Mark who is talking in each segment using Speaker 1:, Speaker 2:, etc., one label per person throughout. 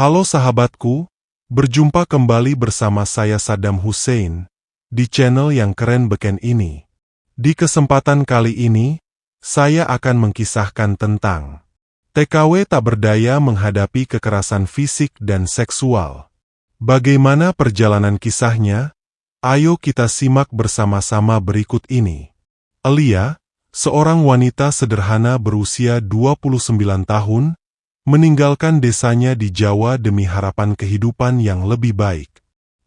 Speaker 1: Halo sahabatku, berjumpa kembali bersama saya Saddam Hussein, di channel yang keren beken ini. Di kesempatan kali ini, saya akan mengkisahkan tentang TKW tak berdaya menghadapi kekerasan fisik dan seksual. Bagaimana perjalanan kisahnya? Ayo kita simak bersama-sama berikut ini. Elia, seorang wanita sederhana berusia 29 tahun, meninggalkan desanya di Jawa demi harapan kehidupan yang lebih baik.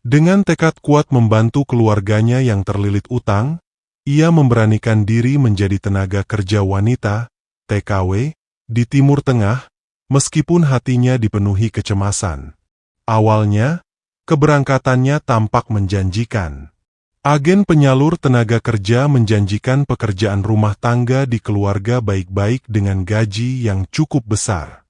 Speaker 1: Dengan tekad kuat membantu keluarganya yang terlilit utang, ia memberanikan diri menjadi tenaga kerja wanita, TKW, di Timur Tengah, meskipun hatinya dipenuhi kecemasan. Awalnya, keberangkatannya tampak menjanjikan. Agen penyalur tenaga kerja menjanjikan pekerjaan rumah tangga di keluarga baik-baik dengan gaji yang cukup besar.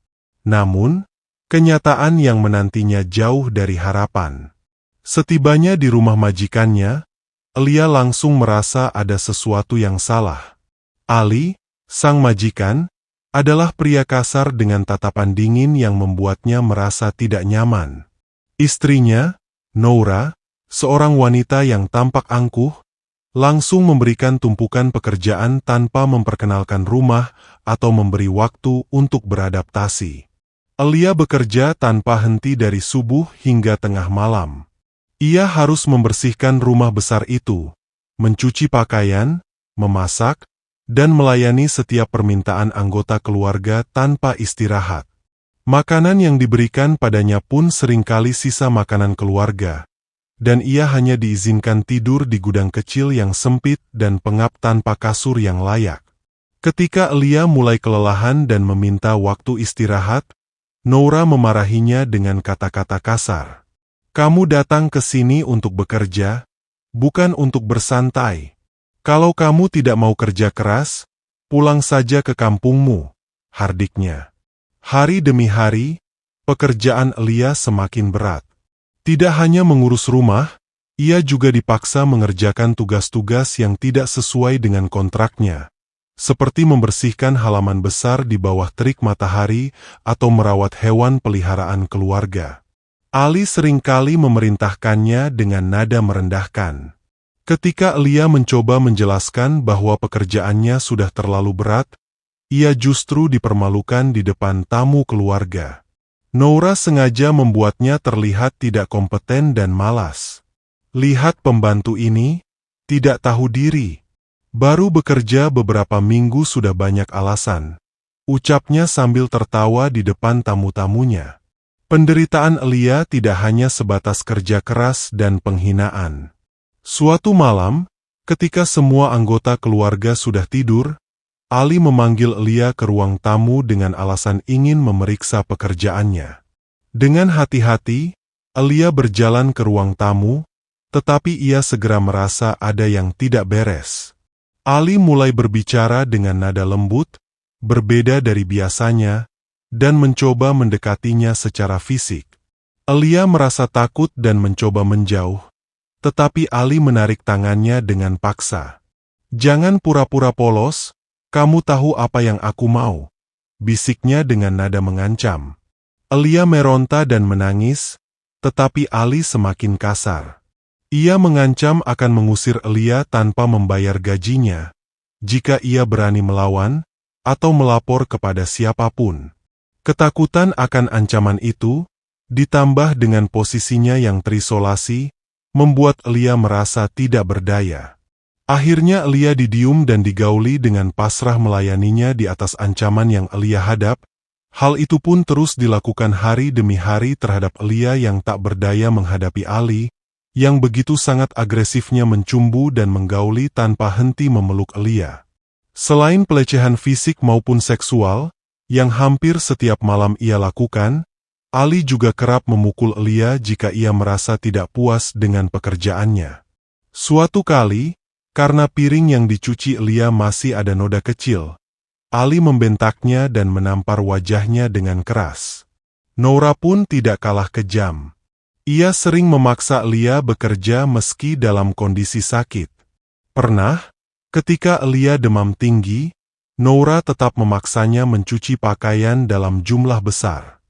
Speaker 1: Namun, kenyataan yang menantinya jauh dari harapan. Setibanya di rumah majikannya, Elia langsung merasa ada sesuatu yang salah. Ali, sang majikan, adalah pria kasar dengan tatapan dingin yang membuatnya merasa tidak nyaman. Istrinya, Noura, seorang wanita yang tampak angkuh, langsung memberikan tumpukan pekerjaan tanpa memperkenalkan rumah atau memberi waktu untuk beradaptasi. Elia bekerja tanpa henti dari subuh hingga tengah malam. Ia harus membersihkan rumah besar itu, mencuci pakaian, memasak, dan melayani setiap permintaan anggota keluarga tanpa istirahat. Makanan yang diberikan padanya pun seringkali sisa makanan keluarga, dan ia hanya diizinkan tidur di gudang kecil yang sempit dan pengap tanpa kasur yang layak. Ketika Elia mulai kelelahan dan meminta waktu istirahat, Noura memarahinya dengan kata-kata kasar. "Kamu datang ke sini untuk bekerja, bukan untuk bersantai. Kalau kamu tidak mau kerja keras, pulang saja ke kampungmu," hardiknya. Hari demi hari, pekerjaan Elia semakin berat. Tidak hanya mengurus rumah, ia juga dipaksa mengerjakan tugas-tugas yang tidak sesuai dengan kontraknya, seperti membersihkan halaman besar di bawah terik matahari atau merawat hewan peliharaan keluarga. Ali seringkali memerintahkannya dengan nada merendahkan. Ketika Elia mencoba menjelaskan bahwa pekerjaannya sudah terlalu berat, ia justru dipermalukan di depan tamu keluarga. Noura sengaja membuatnya terlihat tidak kompeten dan malas. "Lihat pembantu ini, tidak tahu diri. Baru bekerja beberapa minggu sudah banyak alasan," ucapnya sambil tertawa di depan tamu-tamunya. Penderitaan Elia tidak hanya sebatas kerja keras dan penghinaan. Suatu malam, ketika semua anggota keluarga sudah tidur, Ali memanggil Elia ke ruang tamu dengan alasan ingin memeriksa pekerjaannya. Dengan hati-hati, Elia berjalan ke ruang tamu, tetapi ia segera merasa ada yang tidak beres. Ali mulai berbicara dengan nada lembut, berbeda dari biasanya, dan mencoba mendekatinya secara fisik. Elia merasa takut dan mencoba menjauh, tetapi Ali menarik tangannya dengan paksa. "Jangan pura-pura polos, kamu tahu apa yang aku mau," bisiknya dengan nada mengancam. Elia meronta dan menangis, tetapi Ali semakin kasar. Ia mengancam akan mengusir Elia tanpa membayar gajinya, jika ia berani melawan, atau melapor kepada siapapun. Ketakutan akan ancaman itu, ditambah dengan posisinya yang terisolasi, membuat Elia merasa tidak berdaya. Akhirnya Elia didium dan digauli dengan pasrah melayaninya di atas ancaman yang Elia hadap. Hal itu pun terus dilakukan hari demi hari terhadap Elia yang tak berdaya menghadapi Ali, yang begitu sangat agresifnya mencumbu dan menggauli tanpa henti memeluk Elia. Selain pelecehan fisik maupun seksual, yang hampir setiap malam ia lakukan, Ali juga kerap memukul Elia jika ia merasa tidak puas dengan pekerjaannya. Suatu kali, karena piring yang dicuci Elia masih ada noda kecil, Ali membentaknya dan menampar wajahnya dengan keras. Noura pun tidak kalah kejam. Ia sering memaksa Elia bekerja meski dalam kondisi sakit. Pernah, ketika Elia demam tinggi, Noura tetap memaksanya mencuci pakaian dalam jumlah besar.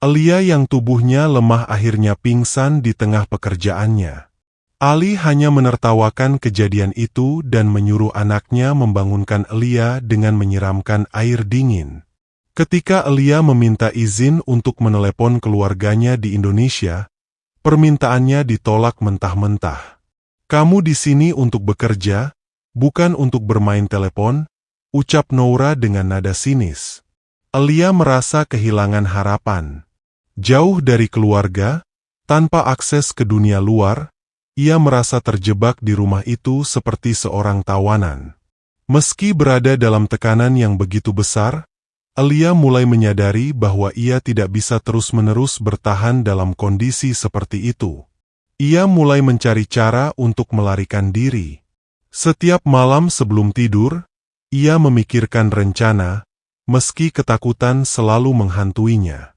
Speaker 1: Elia yang tubuhnya lemah akhirnya pingsan di tengah pekerjaannya. Ali hanya menertawakan kejadian itu dan menyuruh anaknya membangunkan Elia dengan menyiramkan air dingin. Ketika Elia meminta izin untuk menelepon keluarganya di Indonesia, permintaannya ditolak mentah-mentah. "Kamu di sini untuk bekerja, bukan untuk bermain telepon," ucap Noura dengan nada sinis. Elia merasa kehilangan harapan. Jauh dari keluarga, tanpa akses ke dunia luar, ia merasa terjebak di rumah itu seperti seorang tawanan. Meski berada dalam tekanan yang begitu besar, Elia mulai menyadari bahwa ia tidak bisa terus-menerus bertahan dalam kondisi seperti itu. Ia mulai mencari cara untuk melarikan diri. Setiap malam sebelum tidur, ia memikirkan rencana, meski ketakutan selalu menghantuinya.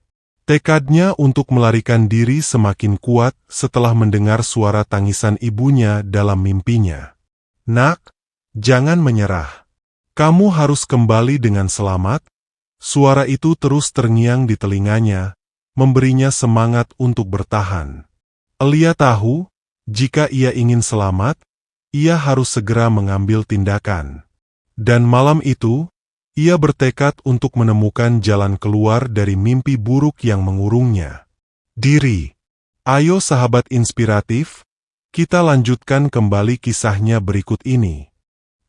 Speaker 1: Tekadnya untuk melarikan diri semakin kuat setelah mendengar suara tangisan ibunya dalam mimpinya. "Nak, jangan menyerah. Kamu harus kembali dengan selamat." Suara itu terus terngiang di telinganya, memberinya semangat untuk bertahan. Elia tahu, jika ia ingin selamat, ia harus segera mengambil tindakan. Dan malam itu, ia bertekad untuk menemukan jalan keluar dari mimpi buruk yang mengurungnya. Diri. Ayo sahabat inspiratif, kita lanjutkan kembali kisahnya berikut ini.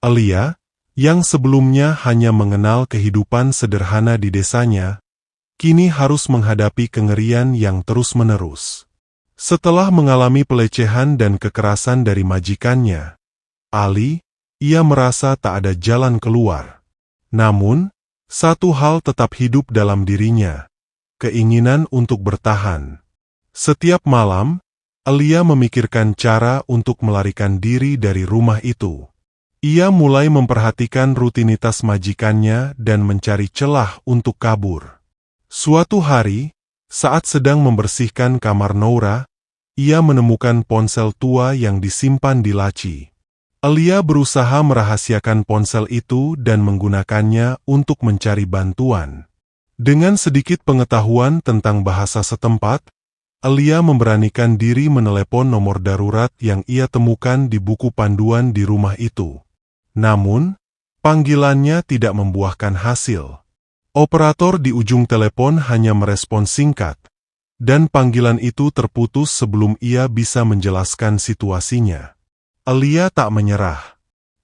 Speaker 1: Elia, yang sebelumnya hanya mengenal kehidupan sederhana di desanya, kini harus menghadapi kengerian yang terus-menerus. Setelah mengalami pelecehan dan kekerasan dari majikannya, Ali, ia merasa tak ada jalan keluar. Namun, satu hal tetap hidup dalam dirinya, keinginan untuk bertahan. Setiap malam, Elia memikirkan cara untuk melarikan diri dari rumah itu. Ia mulai memperhatikan rutinitas majikannya dan mencari celah untuk kabur. Suatu hari, saat sedang membersihkan kamar Noura, ia menemukan ponsel tua yang disimpan di laci. Elia berusaha merahasiakan ponsel itu dan menggunakannya untuk mencari bantuan. Dengan sedikit pengetahuan tentang bahasa setempat, Elia memberanikan diri menelepon nomor darurat yang ia temukan di buku panduan di rumah itu. Namun, panggilannya tidak membuahkan hasil. Operator di ujung telepon hanya merespons singkat, dan panggilan itu terputus sebelum ia bisa menjelaskan situasinya. Elia tak menyerah.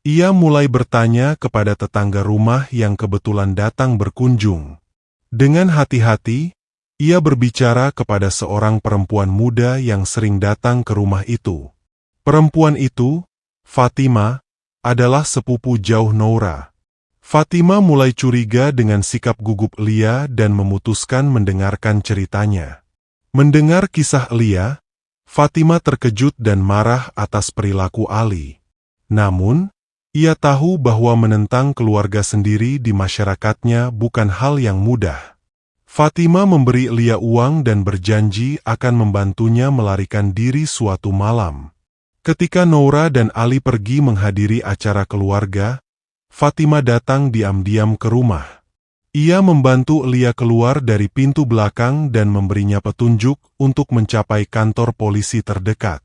Speaker 1: Ia mulai bertanya kepada tetangga rumah yang kebetulan datang berkunjung. Dengan hati-hati, ia berbicara kepada seorang perempuan muda yang sering datang ke rumah itu. Perempuan itu, Fatima, adalah sepupu jauh Noura. Fatima mulai curiga dengan sikap gugup Elia dan memutuskan mendengarkan ceritanya. Mendengar kisah Elia, Fatima terkejut dan marah atas perilaku Ali. Namun, ia tahu bahwa menentang keluarga sendiri di masyarakatnya bukan hal yang mudah. Fatima memberi Elia uang dan berjanji akan membantunya melarikan diri suatu malam. Ketika Noura dan Ali pergi menghadiri acara keluarga, Fatima datang diam-diam ke rumah. Ia membantu Elia keluar dari pintu belakang dan memberinya petunjuk untuk mencapai kantor polisi terdekat.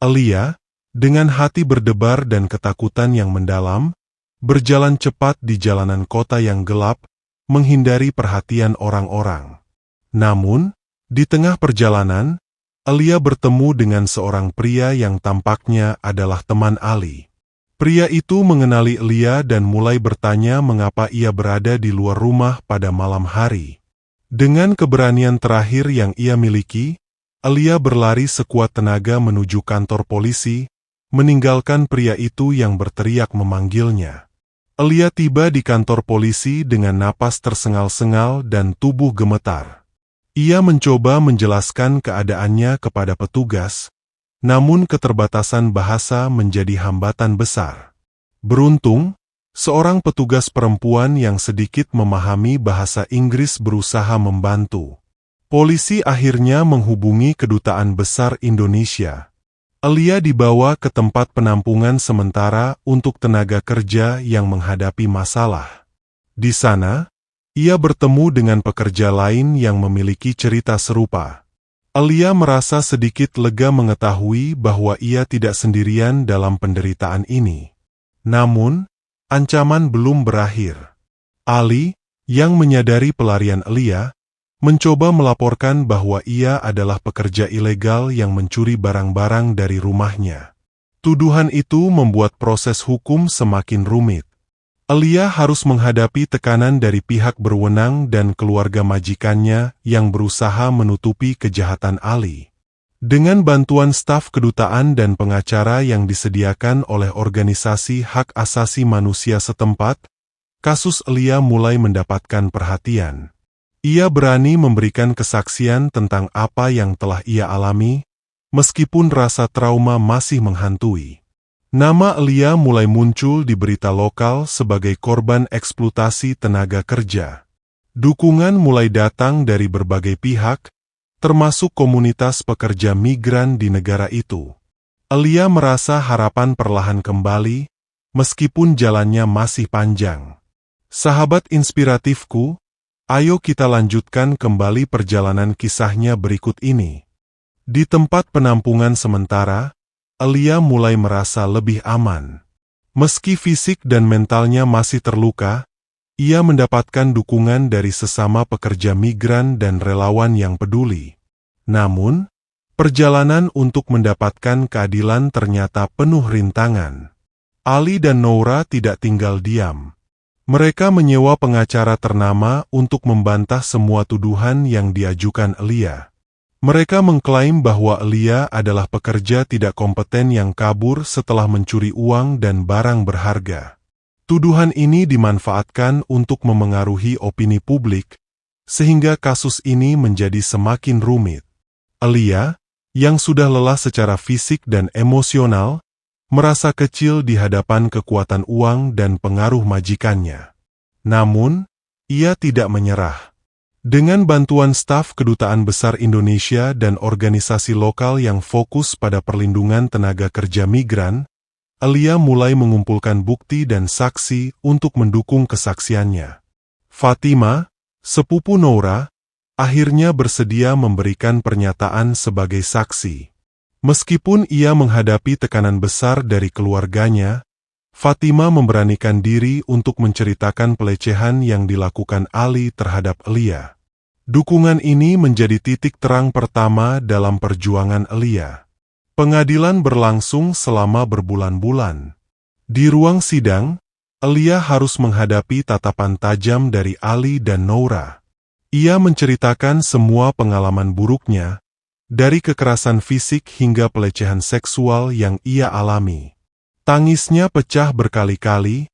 Speaker 1: Elia, dengan hati berdebar dan ketakutan yang mendalam, berjalan cepat di jalanan kota yang gelap, menghindari perhatian orang-orang. Namun, di tengah perjalanan, Elia bertemu dengan seorang pria yang tampaknya adalah teman Ali. Pria itu mengenali Elia dan mulai bertanya mengapa ia berada di luar rumah pada malam hari. Dengan keberanian terakhir yang ia miliki, Elia berlari sekuat tenaga menuju kantor polisi, meninggalkan pria itu yang berteriak memanggilnya. Elia tiba di kantor polisi dengan napas tersengal-sengal dan tubuh gemetar. Ia mencoba menjelaskan keadaannya kepada petugas, namun keterbatasan bahasa menjadi hambatan besar. Beruntung, seorang petugas perempuan yang sedikit memahami bahasa Inggris berusaha membantu. Polisi akhirnya menghubungi Kedutaan Besar Indonesia. Elia dibawa ke tempat penampungan sementara untuk tenaga kerja yang menghadapi masalah. Di sana, ia bertemu dengan pekerja lain yang memiliki cerita serupa. Alia merasa sedikit lega mengetahui bahwa ia tidak sendirian dalam penderitaan ini. Namun, ancaman belum berakhir. Ali, yang menyadari pelarian Alia, mencoba melaporkan bahwa ia adalah pekerja ilegal yang mencuri barang-barang dari rumahnya. Tuduhan itu membuat proses hukum semakin rumit. Alia harus menghadapi tekanan dari pihak berwenang dan keluarga majikannya yang berusaha menutupi kejahatan Ali. Dengan bantuan staf kedutaan dan pengacara yang disediakan oleh organisasi hak asasi manusia setempat, kasus Alia mulai mendapatkan perhatian. Ia berani memberikan kesaksian tentang apa yang telah ia alami, meskipun rasa trauma masih menghantui. Nama Alia mulai muncul di berita lokal sebagai korban eksploitasi tenaga kerja. Dukungan mulai datang dari berbagai pihak, termasuk komunitas pekerja migran di negara itu. Alia merasa harapan perlahan kembali, meskipun jalannya masih panjang. Sahabat inspiratifku, ayo kita lanjutkan kembali perjalanan kisahnya berikut ini. Di tempat penampungan sementara, Alia mulai merasa lebih aman. Meski fisik dan mentalnya masih terluka, ia mendapatkan dukungan dari sesama pekerja migran dan relawan yang peduli. Namun, perjalanan untuk mendapatkan keadilan ternyata penuh rintangan. Ali dan Noura tidak tinggal diam. Mereka menyewa pengacara ternama untuk membantah semua tuduhan yang diajukan Alia. Mereka mengklaim bahwa Alia adalah pekerja tidak kompeten yang kabur setelah mencuri uang dan barang berharga. Tuduhan ini dimanfaatkan untuk memengaruhi opini publik, sehingga kasus ini menjadi semakin rumit. Alia, yang sudah lelah secara fisik dan emosional, merasa kecil di hadapan kekuatan uang dan pengaruh majikannya. Namun, ia tidak menyerah. Dengan bantuan staf Kedutaan Besar Indonesia dan organisasi lokal yang fokus pada perlindungan tenaga kerja migran, Alia mulai mengumpulkan bukti dan saksi untuk mendukung kesaksiannya. Fatima, sepupu Noura, akhirnya bersedia memberikan pernyataan sebagai saksi. Meskipun ia menghadapi tekanan besar dari keluarganya, Fatima memberanikan diri untuk menceritakan pelecehan yang dilakukan Ali terhadap Alia. Dukungan ini menjadi titik terang pertama dalam perjuangan Alia. Pengadilan berlangsung selama berbulan-bulan. Di ruang sidang, Alia harus menghadapi tatapan tajam dari Ali dan Noura. Ia menceritakan semua pengalaman buruknya, dari kekerasan fisik hingga pelecehan seksual yang ia alami. Tangisnya pecah berkali-kali,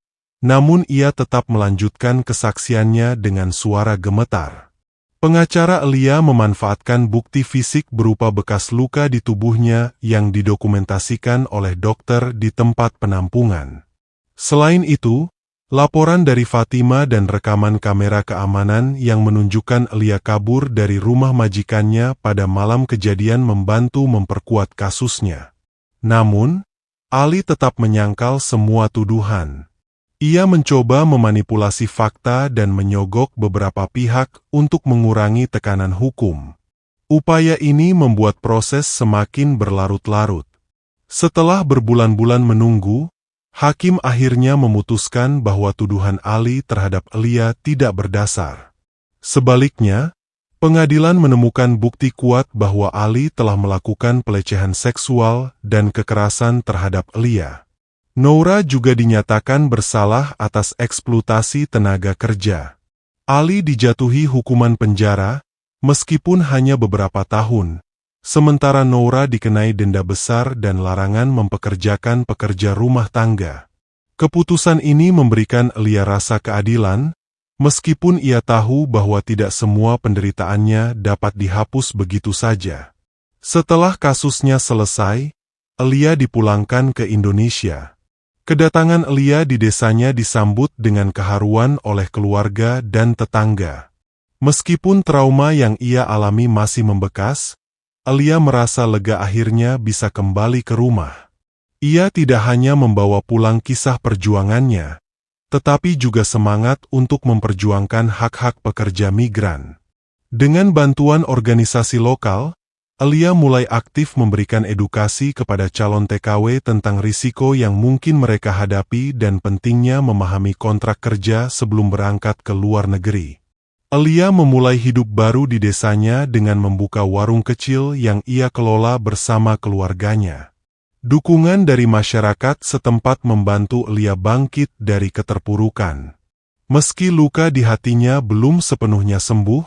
Speaker 1: namun ia tetap melanjutkan kesaksiannya dengan suara gemetar. Pengacara Alia memanfaatkan bukti fisik berupa bekas luka di tubuhnya yang didokumentasikan oleh dokter di tempat penampungan. Selain itu, laporan dari Fatima dan rekaman kamera keamanan yang menunjukkan Alia kabur dari rumah majikannya pada malam kejadian membantu memperkuat kasusnya. Namun, Ali tetap menyangkal semua tuduhan. Ia mencoba memanipulasi fakta dan menyogok beberapa pihak untuk mengurangi tekanan hukum. Upaya ini membuat proses semakin berlarut-larut. Setelah berbulan-bulan menunggu, hakim akhirnya memutuskan bahwa tuduhan Ali terhadap Alia tidak berdasar. Sebaliknya, pengadilan menemukan bukti kuat bahwa Ali telah melakukan pelecehan seksual dan kekerasan terhadap Alia. Noura juga dinyatakan bersalah atas eksploitasi tenaga kerja. Ali dijatuhi hukuman penjara, meskipun hanya beberapa tahun, sementara Noura dikenai denda besar dan larangan mempekerjakan pekerja rumah tangga. Keputusan ini memberikan Alia rasa keadilan, meskipun ia tahu bahwa tidak semua penderitaannya dapat dihapus begitu saja. Setelah kasusnya selesai, Alia dipulangkan ke Indonesia. Kedatangan Alia di desanya disambut dengan keharuan oleh keluarga dan tetangga. Meskipun trauma yang ia alami masih membekas, Alia merasa lega akhirnya bisa kembali ke rumah. Ia tidak hanya membawa pulang kisah perjuangannya, tetapi juga semangat untuk memperjuangkan hak-hak pekerja migran. Dengan bantuan organisasi lokal, Alia mulai aktif memberikan edukasi kepada calon TKW tentang risiko yang mungkin mereka hadapi dan pentingnya memahami kontrak kerja sebelum berangkat ke luar negeri. Alia memulai hidup baru di desanya dengan membuka warung kecil yang ia kelola bersama keluarganya. Dukungan dari masyarakat setempat membantu Alia bangkit dari keterpurukan. Meski luka di hatinya belum sepenuhnya sembuh,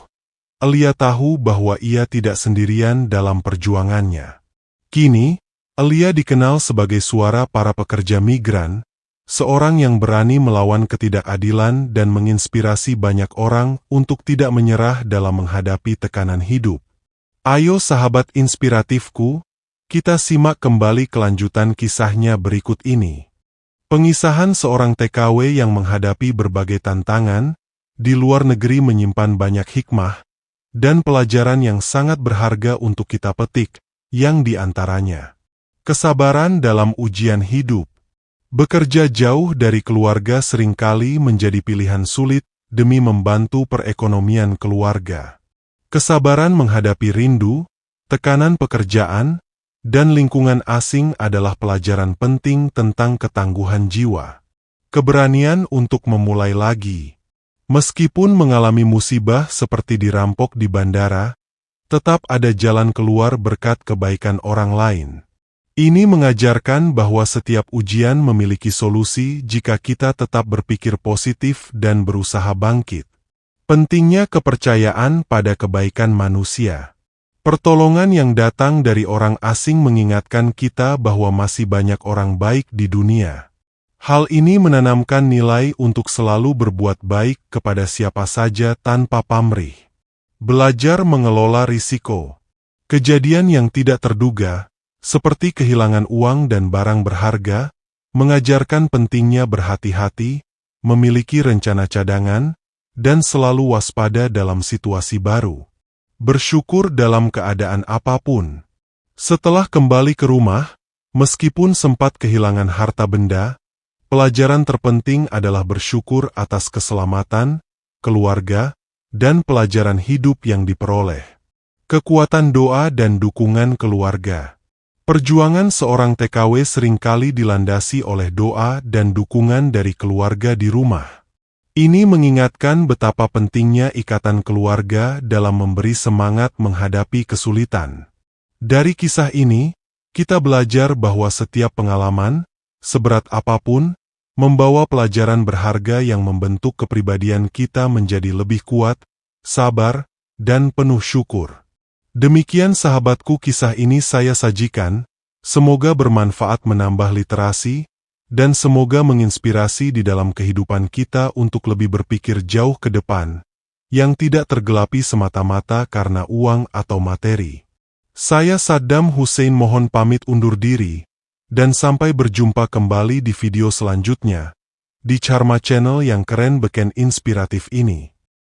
Speaker 1: Alia tahu bahwa ia tidak sendirian dalam perjuangannya. Kini, Alia dikenal sebagai suara para pekerja migran, seorang yang berani melawan ketidakadilan dan menginspirasi banyak orang untuk tidak menyerah dalam menghadapi tekanan hidup. Ayo sahabat inspiratifku, kita simak kembali kelanjutan kisahnya berikut ini. Pengisahan seorang TKW yang menghadapi berbagai tantangan, di luar negeri menyimpan banyak hikmah, dan pelajaran yang sangat berharga untuk kita petik, yang diantaranya. Kesabaran dalam ujian hidup. Bekerja jauh dari keluarga seringkali menjadi pilihan sulit demi membantu perekonomian keluarga. Kesabaran menghadapi rindu, tekanan pekerjaan, dan lingkungan asing adalah pelajaran penting tentang ketangguhan jiwa. Keberanian untuk memulai lagi. Meskipun mengalami musibah seperti dirampok di bandara, tetap ada jalan keluar berkat kebaikan orang lain. Ini mengajarkan bahwa setiap ujian memiliki solusi jika kita tetap berpikir positif dan berusaha bangkit. Pentingnya kepercayaan pada kebaikan manusia. Pertolongan yang datang dari orang asing mengingatkan kita bahwa masih banyak orang baik di dunia. Hal ini menanamkan nilai untuk selalu berbuat baik kepada siapa saja tanpa pamrih. Belajar mengelola risiko. Kejadian yang tidak terduga, seperti kehilangan uang dan barang berharga, mengajarkan pentingnya berhati-hati, memiliki rencana cadangan, dan selalu waspada dalam situasi baru. Bersyukur dalam keadaan apapun. Setelah kembali ke rumah, meskipun sempat kehilangan harta benda, pelajaran terpenting adalah bersyukur atas keselamatan, keluarga, dan pelajaran hidup yang diperoleh. Kekuatan doa dan dukungan keluarga. Perjuangan seorang TKW seringkali dilandasi oleh doa dan dukungan dari keluarga di rumah. Ini mengingatkan betapa pentingnya ikatan keluarga dalam memberi semangat menghadapi kesulitan. Dari kisah ini, kita belajar bahwa setiap pengalaman, seberat apapun, membawa pelajaran berharga yang membentuk kepribadian kita menjadi lebih kuat, sabar, dan penuh syukur. Demikian sahabatku, kisah ini saya sajikan, semoga bermanfaat menambah literasi, dan semoga menginspirasi di dalam kehidupan kita untuk lebih berpikir jauh ke depan, yang tidak tergelapi semata-mata karena uang atau materi. Saya Saddam Hussein mohon pamit undur diri, dan sampai berjumpa kembali di video selanjutnya, di Charma Channel yang keren beken inspiratif ini.